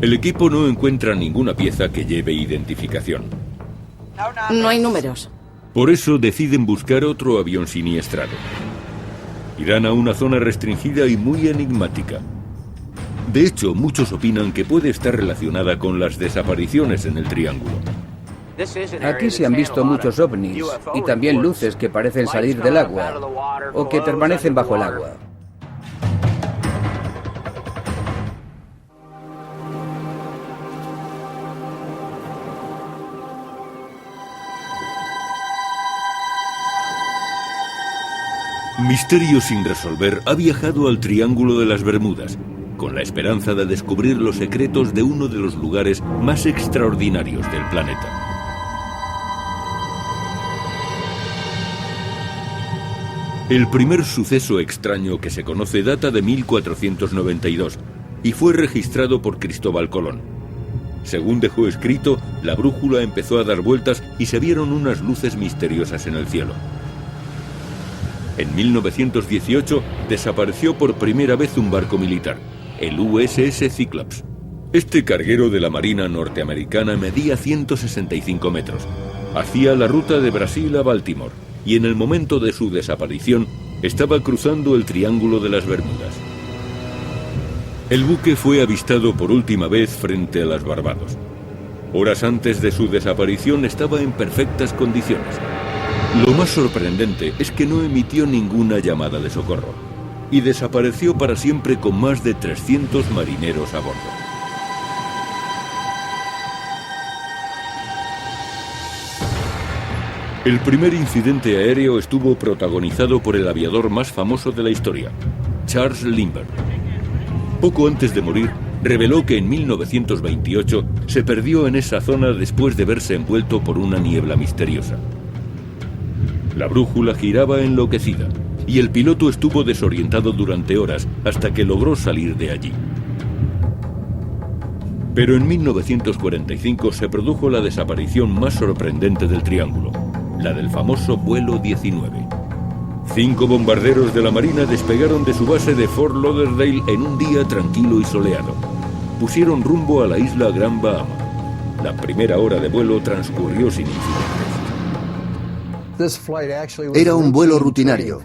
El equipo no encuentra ninguna pieza que lleve identificación. No hay números. Por eso deciden buscar otro avión siniestrado. Irán a una zona restringida y muy enigmática. De hecho, muchos opinan que puede estar relacionada con las desapariciones en el Triángulo. Aquí se han visto muchos ovnis y también luces que parecen salir del agua o que permanecen bajo el agua. Misterio sin resolver ha viajado al Triángulo de las Bermudas, con la esperanza de descubrir los secretos de uno de los lugares más extraordinarios del planeta. El primer suceso extraño que se conoce data de 1492 y fue registrado por Cristóbal Colón. Según dejó escrito, la brújula empezó a dar vueltas y se vieron unas luces misteriosas en el cielo. En 1918 desapareció por primera vez un barco militar, el USS Cyclops. Este carguero de la Marina norteamericana medía 165 metros. Hacía la ruta de Brasil a Baltimore y en el momento de su desaparición estaba cruzando el Triángulo de las Bermudas. El buque fue avistado por última vez frente a las Barbados. Horas antes de su desaparición estaba en perfectas condiciones. Lo más sorprendente es que no emitió ninguna llamada de socorro y desapareció para siempre con más de 300 marineros a bordo. El primer incidente aéreo estuvo protagonizado por el aviador más famoso de la historia, Charles Lindbergh. Poco antes de morir, reveló que en 1928 se perdió en esa zona después de verse envuelto por una niebla misteriosa. La brújula giraba enloquecida y el piloto estuvo desorientado durante horas hasta que logró salir de allí. Pero en 1945 se produjo la desaparición más sorprendente del Triángulo, la del famoso vuelo 19. 5 bombarderos de la Marina despegaron de su base de Fort Lauderdale en un día tranquilo y soleado. Pusieron rumbo a la isla Gran Bahama. La primera hora de vuelo transcurrió sin incidentes. Era un vuelo rutinario.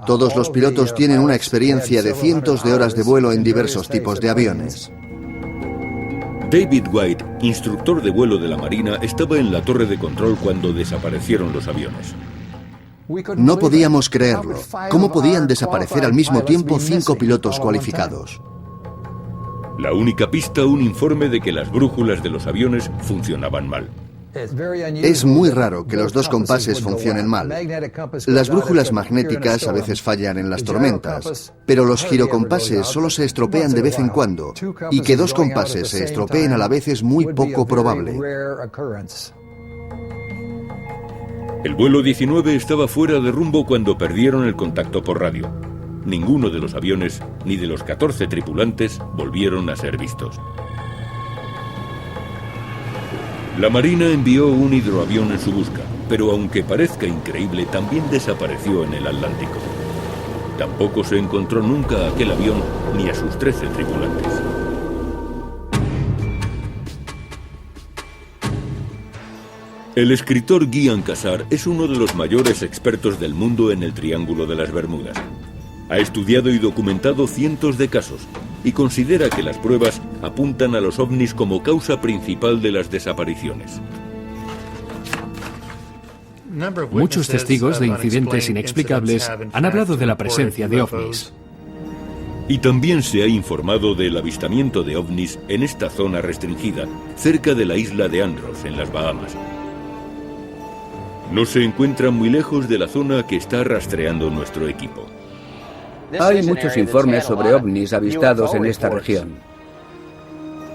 Todos los pilotos tienen una experiencia de cientos de horas de vuelo en diversos tipos de aviones. David White, instructor de vuelo de la Marina, estaba en la torre de control cuando desaparecieron los aviones. No podíamos creerlo. ¿Cómo podían desaparecer al mismo tiempo 5 pilotos cualificados? La única pista, un informe de que las brújulas de los aviones funcionaban mal. Es muy raro que los 2 compases funcionen mal. Las brújulas magnéticas a veces fallan en las tormentas, pero los girocompases solo se estropean de vez en cuando, y que 2 compases se estropeen a la vez es muy poco probable. El vuelo 19 estaba fuera de rumbo cuando perdieron el contacto por radio. Ninguno de los aviones, ni de los 14 tripulantes, volvieron a ser vistos. La Marina envió un hidroavión en su busca, pero aunque parezca increíble, también desapareció en el Atlántico. Tampoco se encontró nunca a aquel avión ni a sus 13 tripulantes. El escritor Guy Cassar es uno de los mayores expertos del mundo en el Triángulo de las Bermudas. Ha estudiado y documentado cientos de casos y considera que las pruebas apuntan a los ovnis como causa principal de las desapariciones. Muchos testigos de incidentes inexplicables han hablado de la presencia de ovnis. Y también se ha informado del avistamiento de ovnis en esta zona restringida, cerca de la isla de Andros, en las Bahamas. No se encuentran muy lejos de la zona que está rastreando nuestro equipo. Hay muchos informes sobre ovnis avistados en esta región.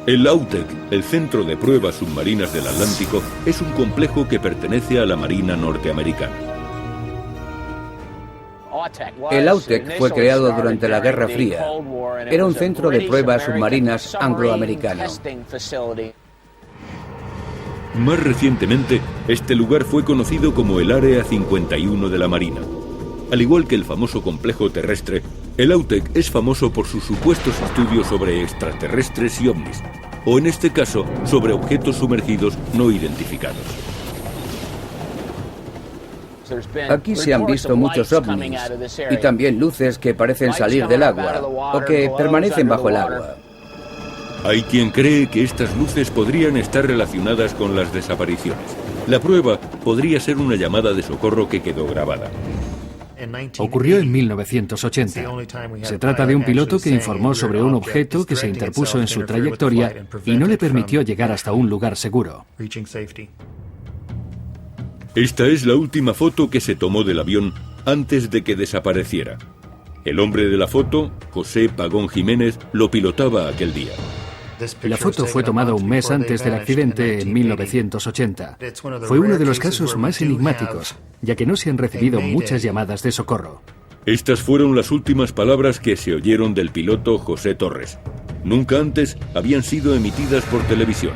El AUTEC, el Centro de Pruebas Submarinas del Atlántico, es un complejo que pertenece a la Marina norteamericana. El AUTEC fue creado durante la Guerra Fría. Era un centro de pruebas submarinas angloamericano. Más recientemente, este lugar fue conocido como el Área 51 de la Marina. Al igual que el famoso complejo terrestre, el AUTEC es famoso por sus supuestos estudios sobre extraterrestres y ovnis, o en este caso, sobre objetos sumergidos no identificados. Aquí se han visto muchos ovnis y también luces que parecen salir del agua o que permanecen bajo el agua. Hay quien cree que estas luces podrían estar relacionadas con las desapariciones. La prueba podría ser una llamada de socorro que quedó grabada. Ocurrió en 1980. Se trata de un piloto que informó sobre un objeto que se interpuso en su trayectoria y no le permitió llegar hasta un lugar seguro. Esta es la última foto que se tomó del avión antes de que desapareciera. El hombre de la foto, José Pagón Jiménez, lo pilotaba aquel día. La foto fue tomada un mes antes del accidente en 1980. Fue uno de los casos más enigmáticos, ya que no se han recibido muchas llamadas de socorro. Estas fueron las últimas palabras que se oyeron del piloto José Torres. Nunca antes habían sido emitidas por televisión.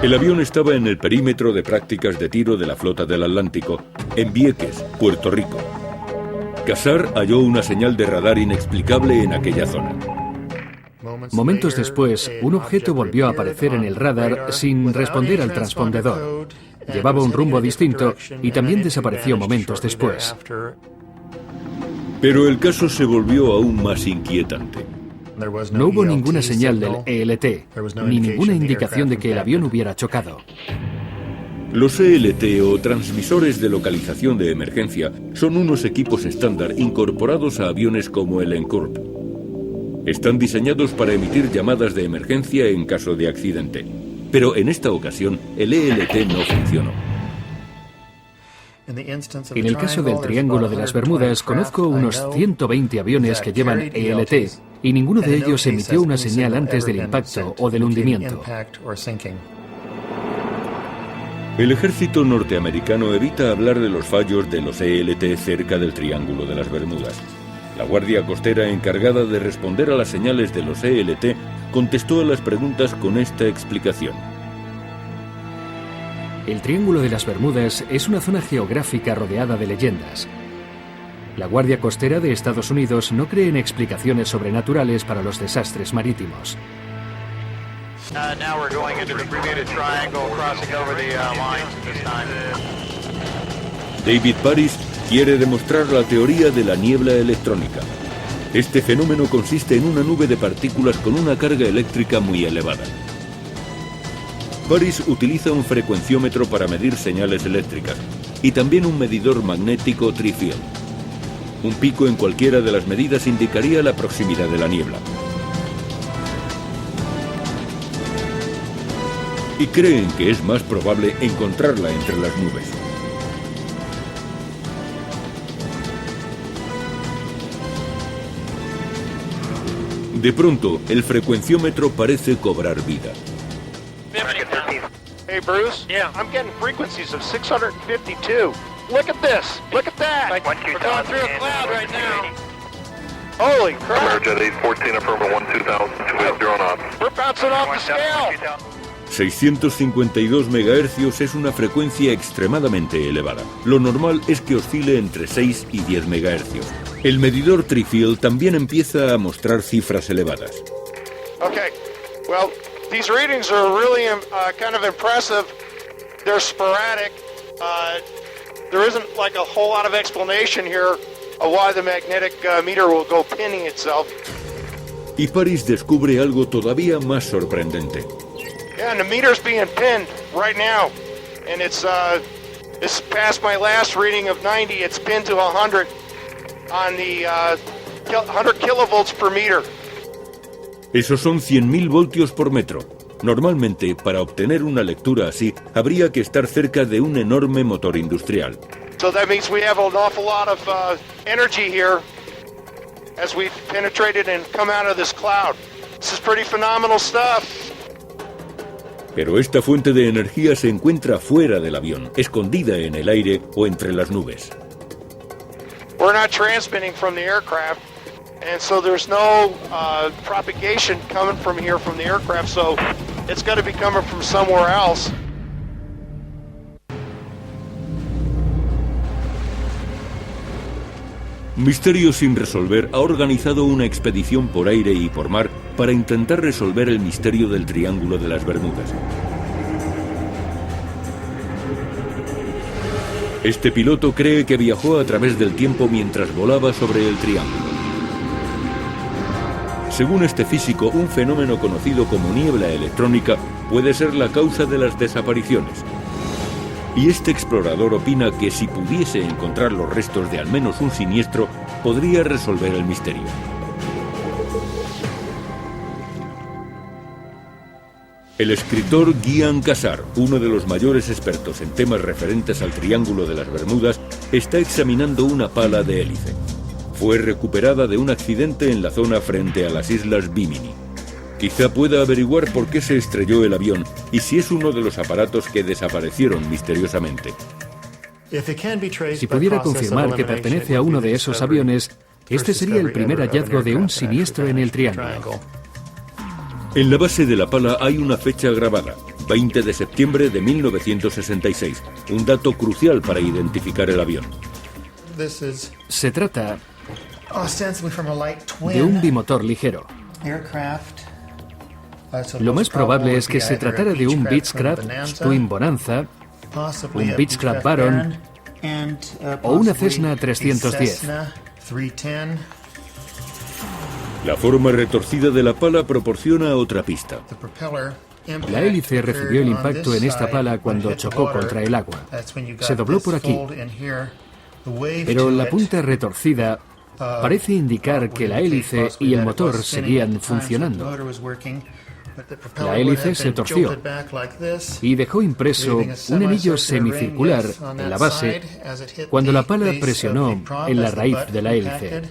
El avión estaba en el perímetro de prácticas de tiro de la Flota del Atlántico, en Vieques, Puerto Rico. Casar halló una señal de radar inexplicable en aquella zona. Momentos después, un objeto volvió a aparecer en el radar sin responder al transpondedor. Llevaba un rumbo distinto y también desapareció momentos después. Pero el caso se volvió aún más inquietante. No hubo ninguna señal del ELT, ni ninguna indicación de que el avión hubiera chocado. Los ELT o transmisores de localización de emergencia son unos equipos estándar incorporados a aviones como el Encourp. Están diseñados para emitir llamadas de emergencia en caso de accidente. Pero en esta ocasión, el ELT no funcionó. En el caso del Triángulo de las Bermudas, conozco unos 120 aviones que llevan ELT y ninguno de ellos emitió una señal antes del impacto o del hundimiento. El ejército norteamericano evita hablar de los fallos de los ELT cerca del Triángulo de las Bermudas. La Guardia Costera, encargada de responder a las señales de los ELT, contestó a las preguntas con esta explicación. El Triángulo de las Bermudas es una zona geográfica rodeada de leyendas. La Guardia Costera de Estados Unidos no cree en explicaciones sobrenaturales para los desastres marítimos. David Paris quiere demostrar la teoría de la niebla electrónica. Este fenómeno consiste en una nube de partículas con una carga eléctrica muy elevada. Paris utiliza un frecuenciómetro para medir señales eléctricas y también un medidor magnético Tri-Field. Un pico en cualquiera de las medidas indicaría la proximidad de la niebla. Y creen que es más probable encontrarla entre las nubes. De pronto, el frecuenciómetro parece cobrar vida. Hey Bruce, I'm getting frequencies of 652. Look at this. Look at that. We're going through a cloud right now. Holy crap. Jet 814 affirmative 12000 280 knots. We're bouncing off the scale. 652 MHz es una frecuencia extremadamente elevada. Lo normal es que oscile entre 6 y 10 MHz. El medidor Tri-Field también empieza a mostrar cifras elevadas. Okay, well, these readings are really kind of impressive. They're sporadic. There isn't like a whole lot of explanation here of why the magnetic meter will go pinning itself. Y Paris descubre algo todavía más sorprendente. Yeah, and the meter's being pinned right now. And it's past my last reading of 90. It's pinned to 100 on the 100 kilovolts per meter. Esos son 100.000 voltios por metro. Normalmente, para obtener una lectura así, habría que estar cerca de un enorme motor industrial. So that means we have an awful lot of energy here as we've penetrated and come out of this cloud. This is pretty phenomenal stuff. Pero esta fuente de energía se encuentra fuera del avión, escondida en el aire o entre las nubes. We're not transmitting from the aircraft, and so there's no propagation coming from here from the aircraft, so it's got to be coming from somewhere else. Misterio sin resolver ha organizado una expedición por aire y por mar para intentar resolver el misterio del Triángulo de las Bermudas. Este piloto cree que viajó a través del tiempo mientras volaba sobre el triángulo. Según este físico, un fenómeno conocido como niebla electrónica puede ser la causa de las desapariciones. Y este explorador opina que si pudiese encontrar los restos de al menos un siniestro, podría resolver el misterio. El escritor Guian Casar, uno de los mayores expertos en temas referentes al Triángulo de las Bermudas, está examinando una pala de hélice. Fue recuperada de un accidente en la zona frente a las islas Bimini. Quizá pueda averiguar por qué se estrelló el avión y si es uno de los aparatos que desaparecieron misteriosamente. Si pudiera confirmar que pertenece a uno de esos aviones, este sería el primer hallazgo de un siniestro en el triángulo. En la base de la pala hay una fecha grabada, 20 de septiembre de 1966, un dato crucial para identificar el avión. Se trata de un bimotor ligero. Lo más probable es que se tratara de un Beechcraft Twin Bonanza, un Beechcraft Baron o una Cessna 310. La forma retorcida de la pala proporciona otra pista. La hélice recibió el impacto en esta pala cuando chocó contra el agua. Se dobló por aquí, pero la punta retorcida parece indicar que la hélice y el motor seguían funcionando. La hélice se torció y dejó impreso un anillo semicircular en la base cuando la pala presionó en la raíz de la hélice.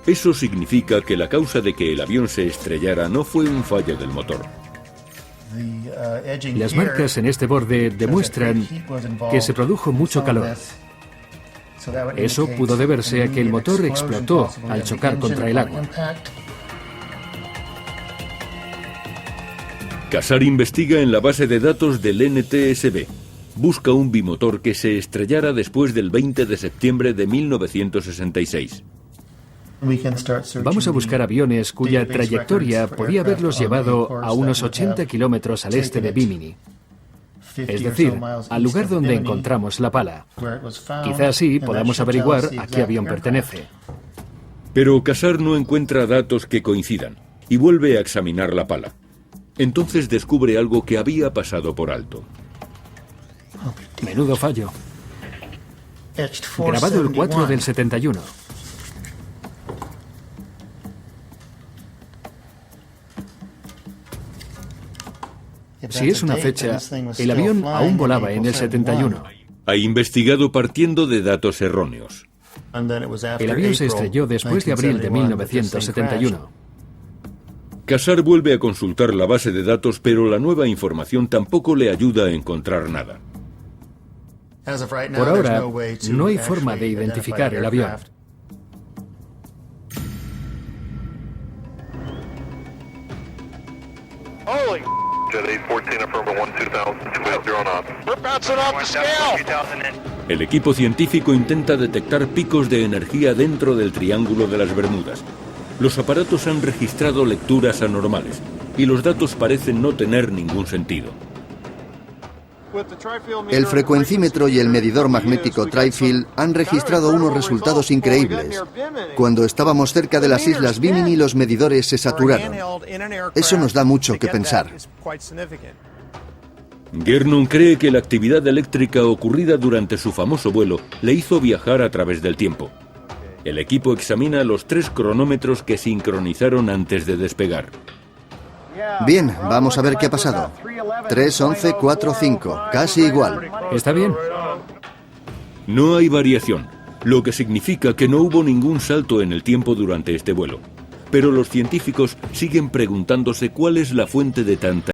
Eso significa que la causa de que el avión se estrellara no fue un fallo del motor. Las marcas en este borde demuestran que se produjo mucho calor. Eso pudo deberse a que el motor explotó al chocar contra el agua. Casar investiga en la base de datos del NTSB. Busca un bimotor que se estrellara después del 20 de septiembre de 1966. Vamos a buscar aviones cuya trayectoria podía haberlos llevado a unos 80 kilómetros al este de Bimini. Es decir, al lugar donde encontramos la pala. Quizá así podamos averiguar a qué avión pertenece. Pero Casar no encuentra datos que coincidan y vuelve a examinar la pala. Entonces descubre algo que había pasado por alto. Menudo fallo. Grabado el 4 del 71. Si es una fecha, el avión aún volaba en el 71. Ha investigado partiendo de datos erróneos. El avión se estrelló después de abril de 1971. Casar vuelve a consultar la base de datos, pero la nueva información tampoco le ayuda a encontrar nada. Por ahora, no hay forma de identificar el avión. Holy, Jet 814, affirmative 12000, 280 on off. we're bouncing off the scale. El equipo científico intenta detectar picos de energía dentro del Triángulo de las Bermudas. Los aparatos han registrado lecturas anormales y los datos parecen no tener ningún sentido. El frecuencímetro y el medidor magnético Tri-Field han registrado unos resultados increíbles. Cuando estábamos cerca de las islas Bimini, los medidores se saturaron. Eso nos da mucho que pensar. Gernon cree que la actividad eléctrica ocurrida durante su famoso vuelo le hizo viajar a través del tiempo. El equipo examina los 3 cronómetros que sincronizaron antes de despegar. Bien, vamos a ver qué ha pasado. 3, 11, 4, 5. Casi igual. ¿Está bien? No hay variación, lo que significa que no hubo ningún salto en el tiempo durante este vuelo. Pero los científicos siguen preguntándose cuál es la fuente de tanta